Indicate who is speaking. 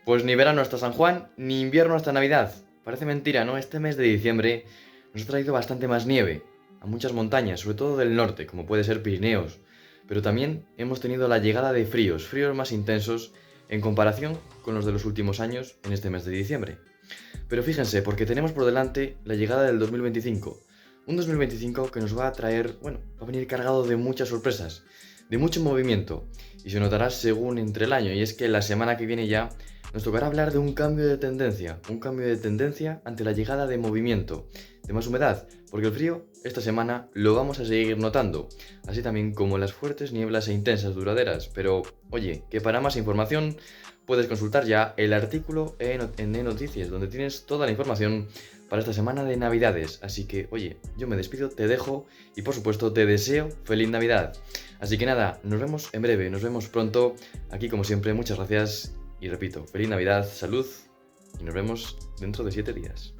Speaker 1: Pues ni verano hasta San Juan, ni invierno hasta Navidad. Parece mentira, ¿no? Este mes de diciembre nos ha traído bastante más nieve, a muchas montañas, sobre todo del norte, como puede ser Pirineos. Pero también hemos tenido la llegada de fríos más intensos en comparación con los de los últimos años en este mes de diciembre. Pero fíjense, porque tenemos por delante la llegada del 2025. Un 2025 que nos va a traer, bueno, va a venir cargado de muchas sorpresas, de mucho movimiento, y se notará según entre el año. Y es que la semana que viene ya nos tocará hablar de un cambio de tendencia ante la llegada de movimiento, de más humedad, porque el frío esta semana lo vamos a seguir notando, así también como las fuertes nieblas e intensas duraderas. Pero, oye, que para más información puedes consultar ya el artículo en E-Noticias, donde tienes toda la información para esta semana de Navidades. Así que, oye, yo me despido, te dejo y por supuesto te deseo feliz Navidad. Así que nada, nos vemos en breve, nos vemos pronto. Aquí como siempre, muchas gracias y repito, feliz Navidad, salud y nos vemos dentro de 7 días.